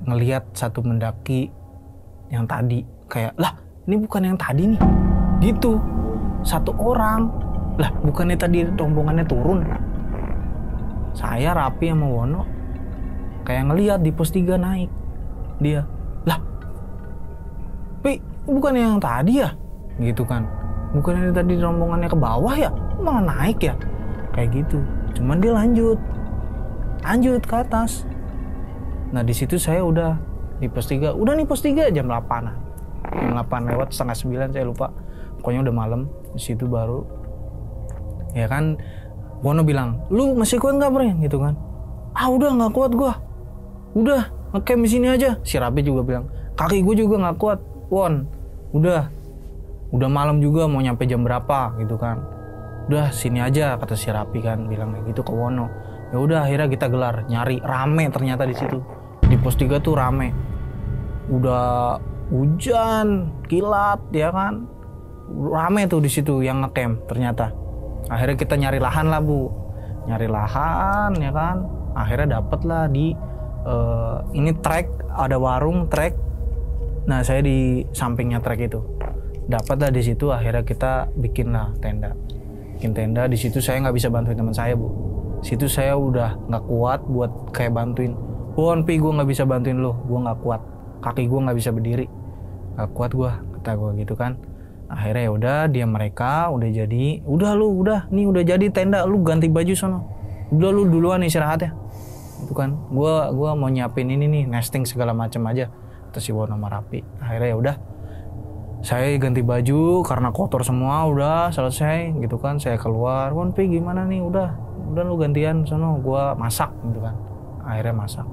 ngelihat 1 mendaki yang tadi, kayak lah ini bukan yang tadi nih gitu. 1 orang lah, bukannya tadi rombongannya turun. Saya, Rapi sama Wono kayak ngelihat di pos 3 naik. Dia lah, Pi bukan yang tadi ya gitu kan, bukannya tadi rombongannya ke bawah ya, malah naik ya, kayak gitu. Cuman dia lanjut ke atas. Nah di situ saya udah di pos 3, udah nih pos 3 jam 8-an. Jam 8 lewat setengah 9 saya lupa. Pokoknya udah malam. Di situ baru ya kan Wono bilang, "Lu masih kuat enggak, Bre?" gitu kan. "Ah, udah enggak kuat gua. Udah, ngecamp di sini aja." Si Rapi juga bilang, "Kaki gua juga enggak kuat, Won. Udah malam juga, mau nyampe jam berapa gitu kan. Udah sini aja," kata si Rapi kan, bilang kayak gitu ke Wono. Ya udah akhirnya kita gelar, nyari, rame ternyata di situ. Di pos 3 tuh rame. udah hujan, kilat ya kan. Rame tuh di situ yang ngecamp ternyata. Akhirnya kita nyari lahan lah Bu. Nyari lahan ya kan. Akhirnya dapet lah di ini trek, ada warung trek. Nah saya di sampingnya trek itu. Dapat lah di situ, akhirnya kita bikin lah tenda. Bikin tenda di situ saya nggak bisa bantuin teman saya Bu. Situ saya udah nggak kuat buat kayak bantuin. Pi gue nggak bisa bantuin lo, gue nggak kuat. Kaki gue nggak bisa berdiri, nggak kuat gue, kata gue gitu kan. Akhirnya ya udah dia mereka udah jadi, udah nih udah jadi tenda, lu ganti baju sono. Udah lu duluan istirahat ya. Itu kan, gue mau nyiapin ini nih, nesting segala macam aja. Terus si Wono sama Rapi. Akhirnya ya udah, saya ganti baju karena kotor semua, udah selesai gitu kan. Saya keluar, Pi gimana nih, udah lu gantian sono, gue masak gitu kan. Akhirnya masak.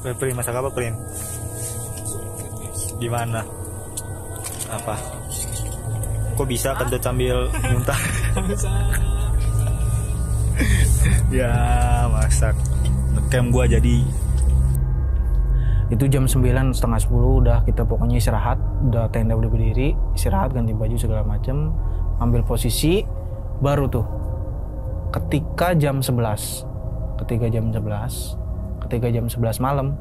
Prin, masak apa Prin? Gimana? Apa? Kok bisa kentut sambil muntah? Ya masak. Ngecamp gua jadi. Itu jam 9, setengah 10 udah kita pokoknya istirahat. Udah tenda udah berdiri, istirahat, ganti baju segala macem, ambil posisi. Baru tuh ketika jam 11 malam,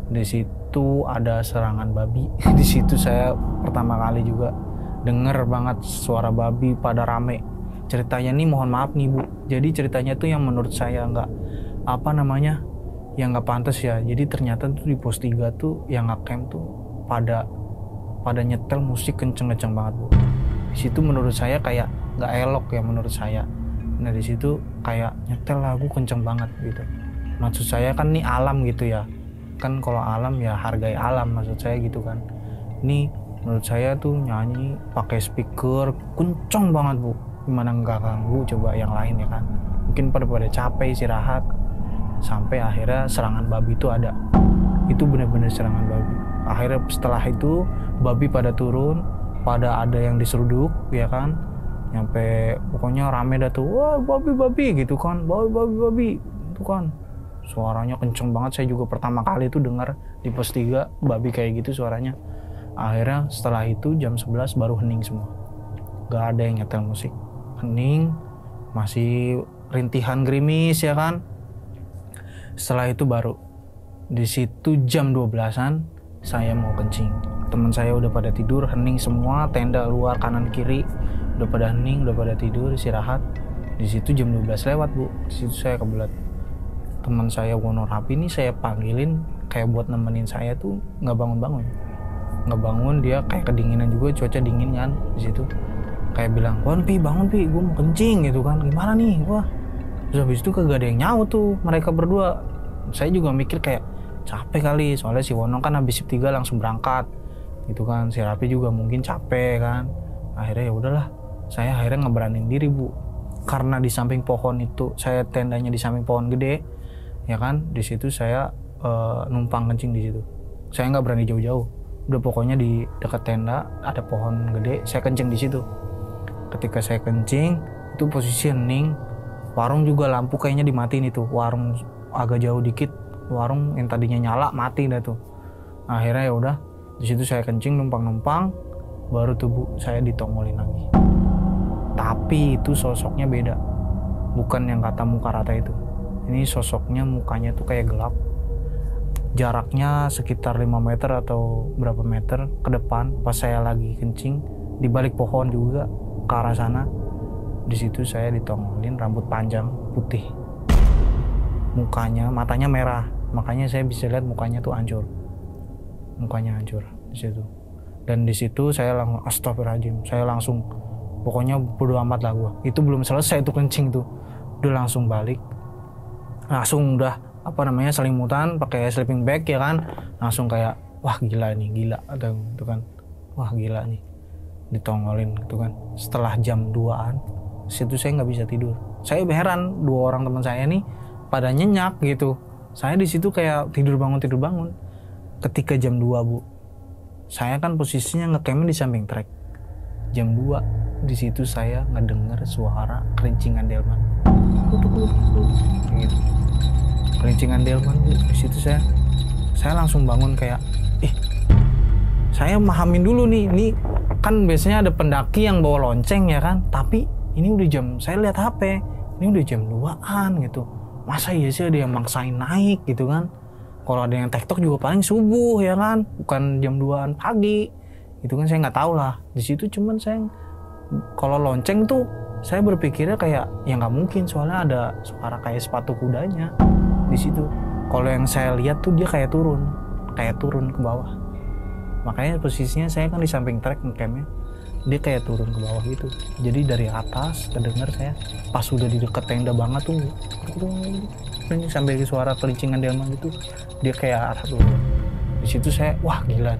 di situ ada serangan babi. Di situ saya pertama kali juga denger banget suara babi pada rame. Ceritanya nih mohon maaf nih Bu. Jadi ceritanya tuh yang menurut saya yang nggak pantas ya. Jadi ternyata tuh di pos 3 tuh yang ngecamp tuh pada nyetel musik kenceng-kenceng banget Bu. Di situ menurut saya kayak nggak elok ya menurut saya. Nah di situ kayak nyetel lagu kenceng banget gitu. Maksud saya kan nih alam gitu ya. Kan kalau alam ya hargai alam maksud saya gitu kan. Nih menurut saya tuh nyanyi pakai speaker kenceng banget Bu. Gimana nggak ganggu coba yang lain ya kan. Mungkin pada capek istirahat. Sampai akhirnya serangan babi itu ada. Itu benar-benar serangan babi. Akhirnya setelah itu babi pada turun, pada ada yang diseruduk ya kan. Nyampe pokoknya rame dah tuh, wah babi gitu kan, babi itu kan. Suaranya kenceng banget, saya juga pertama kali itu dengar di pos 3 babi kayak gitu suaranya. Akhirnya setelah itu jam 11 baru hening semua. Gak ada yang nyetel musik. Hening, masih rintihan gerimis ya kan. Setelah itu baru di situ jam 12-an saya mau kencing. Teman saya udah pada tidur, hening semua, tenda luar kanan kiri udah pada hening, udah pada tidur istirahat. Di situ jam 12 lewat Bu. Di situ saya kebelet. Teman saya Wono Rapi ini saya panggilin kayak buat nemenin saya tuh nggak bangun, dia kayak kedinginan juga, cuaca dingin kan di situ. Kayak bilang, bangun Pi, gue mau kencing gitu kan. Gimana nih gua? Terus habis itu kagak ada yang nyaut tuh mereka berdua. Saya juga mikir kayak capek kali, soalnya si Wono kan habis shift 3 langsung berangkat gitu kan. Si Rapi juga mungkin capek kan. Akhirnya ya udahlah, saya akhirnya ngeberanin diri Bu. Karena di samping pohon itu, saya tendanya di samping pohon gede ya kan. Di situ saya numpang kencing di situ. Saya nggak berani jauh-jauh. Udah pokoknya di dekat tenda ada pohon gede, saya kencing di situ. Ketika saya kencing itu posisi hening. Warung juga lampu kayaknya dimatiin itu. Warung agak jauh dikit, warung yang tadinya nyala mati dah tuh. Akhirnya ya udah, di situ saya kencing numpang, baru tuh Bu saya ditongolin lagi. Tapi itu sosoknya beda, bukan yang kata muka rata itu. Ini sosoknya mukanya tuh kayak gelap. Jaraknya sekitar 5 meter atau berapa meter ke depan. Pas saya lagi kencing di balik pohon juga ke arah sana. Di situ saya ditongolin, rambut panjang putih, matanya merah, makanya saya bisa lihat mukanya tuh hancur, di situ. Dan di situ saya langsung astagfirullahaladzim, saya langsung pokoknya bodo amat lah gua. Itu belum selesai tuh kencing tuh, udah langsung balik, langsung udah selimutan pakai sleeping bag ya kan, langsung kayak wah gila atau gitu kan, wah gila nih ditongolin gitu kan. Setelah jam 2-an situ saya nggak bisa tidur. Saya heran, 2 orang teman saya nih pada nyenyak gitu. Saya di situ kayak tidur bangun. Ketika jam 2 Bu, saya kan posisinya ngecampnya di samping trek. Jam 2 di situ saya ngedengar suara kerincingan delman. Gitu. Kelincingan delman Bu. Di situ saya langsung bangun kayak saya mahamin dulu nih, ini kan biasanya ada pendaki yang bawa lonceng ya kan, tapi ini udah saya lihat HP, ini udah jam 2-an gitu, masa iya sih ada yang maksain naik gitu kan. Kalau ada yang tektok juga paling subuh ya kan, bukan jam 2-an pagi gitu kan. Saya nggak tahu lah di situ, cuman saya kalau lonceng tuh saya berpikirnya kayak ya nggak mungkin, soalnya ada suara kayak sepatu kudanya di situ. Kalau yang saya lihat tuh dia kayak turun ke bawah. Makanya posisinya saya kan di samping trek ngecampnya, dia kayak turun ke bawah gitu. Jadi dari atas kedengar saya pas sudah di dekat tenda banget tuh, sampai suara kelincingan delman gitu, dia kayak arah turun. Di situ saya wah gila,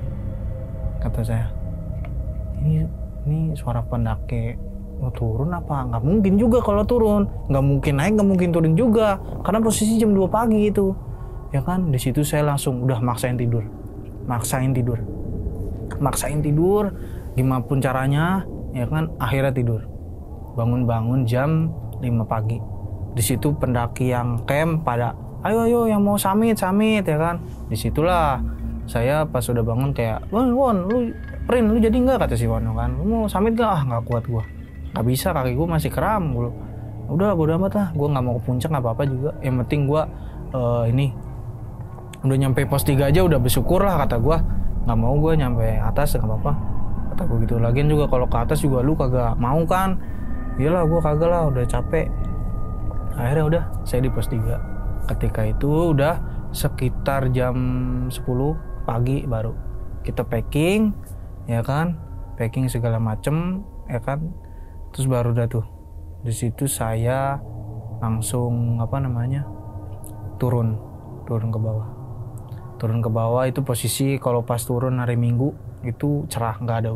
kata saya, ini suara pendaki mau turun apa? Nggak mungkin juga kalau turun, nggak mungkin naik, nggak mungkin turun juga, karena posisi jam 2 pagi itu, ya kan. Di situ saya langsung udah maksain tidur, gimana pun caranya, ya kan. Akhirnya tidur, bangun jam 5 pagi. Di situ pendaki yang camp pada ayo yang mau summit ya kan. Disitulah saya pas sudah bangun kayak Won lu jadi nggak, kata si Wano kan, lu mau summit gak? Nggak kuat gua, nggak bisa, kaki gua masih kram. Udah bodo amat lah, gua nggak mau ke puncak nggak apa-apa juga, yang penting gua ini udah nyampe pos 3 aja udah bersyukur lah, kata gua. Nggak mau gua nyampe atas nggak apa-apa, kata gua gitu. Lagian juga kalau ke atas juga lu kagak mau kan. Iyalah gua kagak lah, udah capek. Akhirnya udah saya di pos 3. Ketika itu udah sekitar jam 10 pagi baru kita packing, ya kan, packing segala macem, ya kan. Terus baru dah tuh di situ saya langsung turun ke bawah. Itu posisi kalau pas turun hari Minggu itu cerah, nggak ada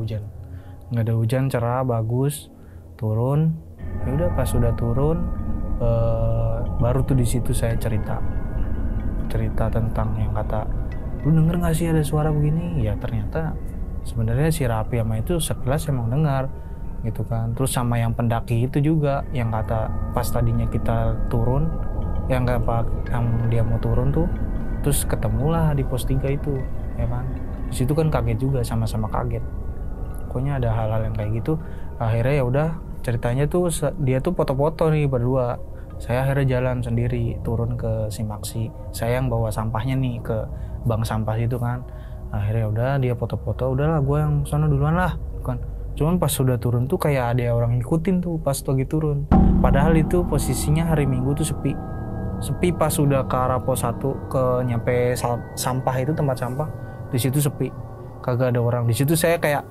hujan, cerah, bagus. Turun, ya udah pas sudah turun baru tuh di situ saya cerita tentang yang kata, lu denger nggak sih ada suara begini? Ya ternyata sebenarnya si Rapi sama itu sekilas emang dengar gitu kan. Terus sama yang pendaki itu juga yang kata pas tadinya kita turun, yang dia mau turun tuh, terus ketemulah di pos 3 itu, ya kan. Di situ kan kaget juga, sama-sama kaget. Pokoknya ada hal-hal yang kayak gitu. Akhirnya ya udah, ceritanya tuh dia tuh foto-foto nih berdua. Saya akhirnya jalan sendiri turun ke Simaksi. Saya yang bawa sampahnya nih ke bank sampah itu kan. Akhirnya udah dia foto-foto, udahlah gue yang sono duluan lah kan. Cuman pas sudah turun tuh kayak ada orang ngikutin tuh pas lagi turun. Padahal itu posisinya hari Minggu tuh sepi pas sudah ke arah pos 1 ke nyampe sampah itu, tempat sampah, di situ sepi, kagak ada orang. Di situ saya kayak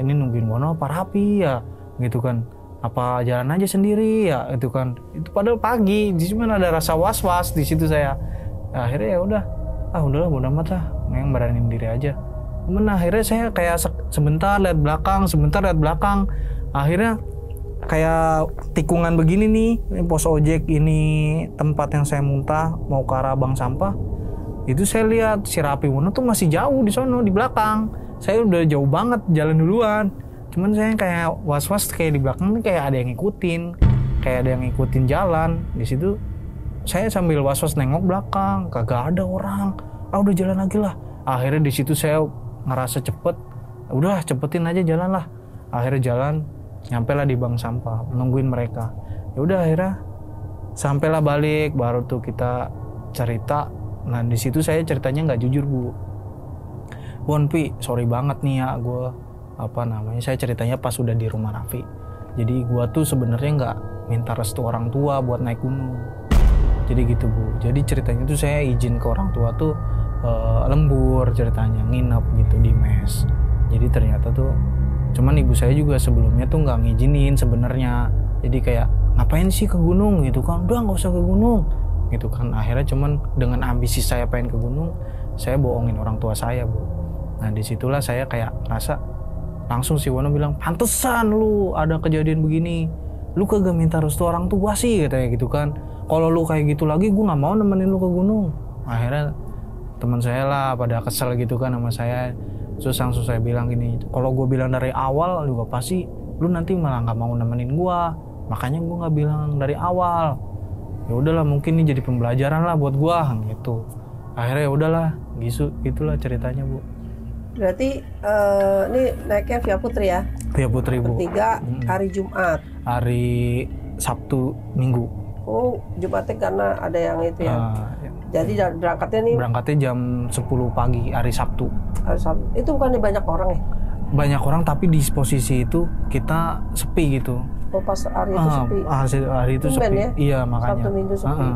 ini nungguin Wono apa Rapi ya gitu kan, apa jalan aja sendiri ya itu kan. Itu padahal pagi, cuma ada rasa was-was di situ saya. Akhirnya ya udah udahlah bodo amat lah, yang beraniin diri aja. Cuman akhirnya saya kayak sebentar lihat belakang, akhirnya kayak tikungan begini nih, ini pos ojek, ini tempat yang saya muntah mau ke arah bank sampah. Itu saya lihat si Rapi Wono tuh masih jauh di sono di belakang. Saya udah jauh banget jalan duluan. Cuman saya kayak was-was, kayak di belakang nih kayak ada yang ngikutin jalan. Di situ saya sambil was-was nengok belakang, kagak ada orang. Udah jalan lagi lah. Akhirnya di situ saya ngerasa cepet, udah cepetin aja jalan lah. Akhirnya jalan, nyampailah di bank sampah, nungguin mereka. Ya udah akhirnya sampailah balik, baru tuh kita cerita. Nah di situ saya ceritanya nggak jujur Bu. Won Pi, sorry banget nih ya, saya ceritanya pas udah di rumah Raffi. Jadi gue tuh sebenarnya nggak minta restu orang tua buat naik gunung. Jadi gitu Bu. Jadi ceritanya tuh saya izin ke orang tua tuh lembur, ceritanya nginep gitu di mes. Jadi ternyata tuh cuman ibu saya juga sebelumnya tuh nggak ngizinin sebenarnya. Jadi kayak ngapain sih ke gunung gitu kan? Udah nggak usah ke gunung gitu kan. Akhirnya cuman dengan ambisi saya pengen ke gunung, saya bohongin orang tua saya Bu. Nah disitulah saya kayak rasa langsung si Wono bilang, pantesan lu ada kejadian begini, lu kagak minta restu orang tua sih katanya gitu kan. Kalau lu kayak gitu lagi gue nggak mau nemenin lu ke gunung. Akhirnya teman saya lah pada kesel gitu kan sama saya. Terus langsung saya bilang gini, kalau gue bilang dari awal juga pasti lu nanti malah nggak mau nemenin gue, makanya gue nggak bilang dari awal ya udahlah mungkin ini jadi pembelajaran lah buat gua gitu. Akhirnya ya udahlah gitulah ceritanya Bu. Berarti ini naiknya via Putri ya? Via Putri Bu. Bertiga hari Jumat. Hari Sabtu Minggu. Oh, Jumatnya karena ada yang itu ya. Ya. Jadi berangkatnya nih Berangkatnya jam 10 pagi hari Sabtu. hari Sabtu. Itu bukannya banyak orang ya? Banyak orang tapi di posisi itu kita sepi gitu. Oh, pas hari itu sepi. Hari itu Tumben sepi. ya? Iya makanya. Sabtu Minggu sepi.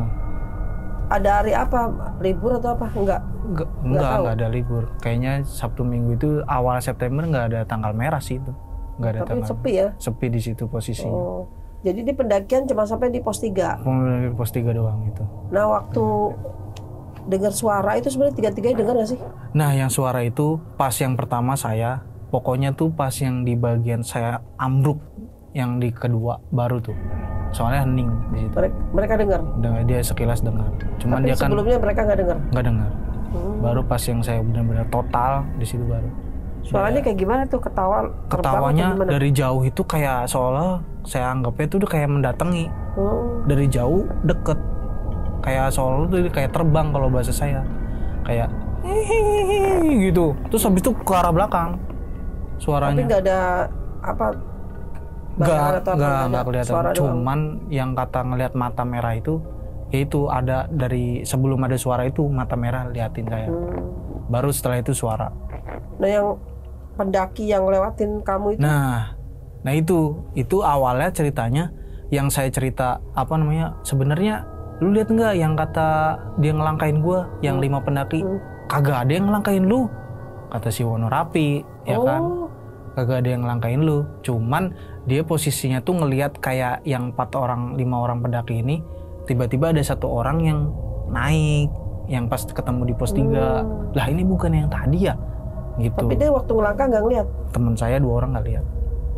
Ada hari apa? Libur atau apa? Enggak Enggak ada libur. Kayaknya Sabtu Minggu itu awal September nggak ada tanggal merah sih itu. Nggak ada Tapi tanggal. sepi ya? Sepi di situ posisinya. Oh. Jadi di pendakian cuma sampai di pos 3. Pos 3 doang itu. Nah, waktu dengar suara itu sebenarnya tiga-tiganya dengar nggak sih? Nah, yang suara itu pas yang pertama saya, pokoknya tuh pas yang di bagian saya ambruk, yang di kedua baru tuh. Soalnya hening di situ. Mereka dengar. Dia sekilas dengar. Cuman Tapi dia kan sebelumnya mereka nggak dengar. nggak dengar. Baru pas yang saya benar-benar total di situ baru. Suaranya kayak gimana tuh ketawa? Ketawanya dari jauh itu kayak seolah saya anggapnya itu udah kayak mendatangi. Dari jauh deket. Kayak seolah tuh kayak terbang kalau bahasa saya. Kayak hihihi gitu. Terus habis itu ke arah belakang suaranya. Tapi nggak ada apa? Nggak kelihatan. Cuman yang kata ngelihat mata merah itu, yaitu ada dari sebelum ada suara itu mata merah liatin saya. Baru setelah itu suara. Nah, yang pendaki yang lewatin kamu itu? Nah itu awalnya ceritanya yang saya cerita apa namanya sebenarnya lu lihat nggak yang kata dia ngelangkain gua yang 5 pendaki kagak ada yang ngelangkain lu kata si Wono Rapi ya kan kagak ada yang ngelangkain lu cuman dia posisinya tuh ngelihat kayak yang 5 orang pendaki ini tiba-tiba ada 1 orang yang naik yang pas ketemu di pos 3 lah ini bukan yang tadi ya gitu. Tapi dia waktu ngelangkah nggak ngeliat? Temen saya 2 orang nggak lihat.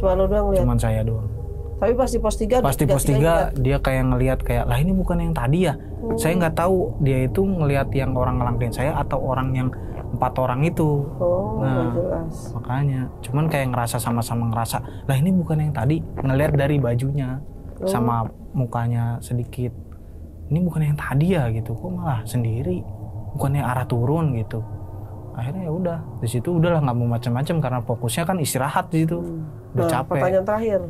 Cuma lo doang lihat? Cuman saya doang. Tapi pas di pos 3? Pas di pos 3 dia kayak ngelihat kayak lah ini bukan yang tadi ya. Saya nggak tahu dia itu ngelihat yang orang ngelangkain saya atau orang yang 4 orang itu. Nah jelas. Makanya cuman kayak ngerasa sama-sama ngerasa lah ini bukan yang tadi. Ngelihat dari bajunya sama mukanya sedikit. Ini bukan yang tadi ya gitu. Kok malah sendiri? Bukannya arah turun gitu. Akhirnya ya udah di situ udahlah nggak mau macam-macam karena fokusnya kan istirahat di situ udah capek. Pertanyaan terakhir,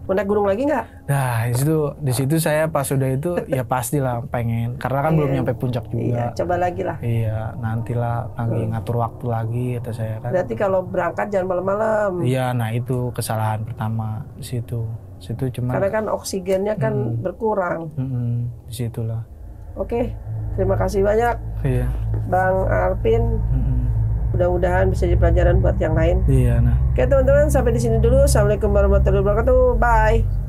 mau naik gunung lagi nggak? Nah di situ saya pas udah itu ya pastilah pengen karena kan belum nyampe puncak juga. Iya, coba lagi lah. Iya nantilah lagi ngatur waktu lagi kata saya kan. Berarti kalau berangkat jangan malam-malam. Iya nah itu kesalahan pertama di situ cuma karena kan oksigennya kan berkurang. Di situlah. Oke, terima kasih banyak. Iya. Bang Alvin. Mudah-mudahan bisa jadi pelajaran buat yang lain. Iya, nah. Oke teman-teman, sampai di sini dulu. Assalamualaikum warahmatullahi wabarakatuh. Bye.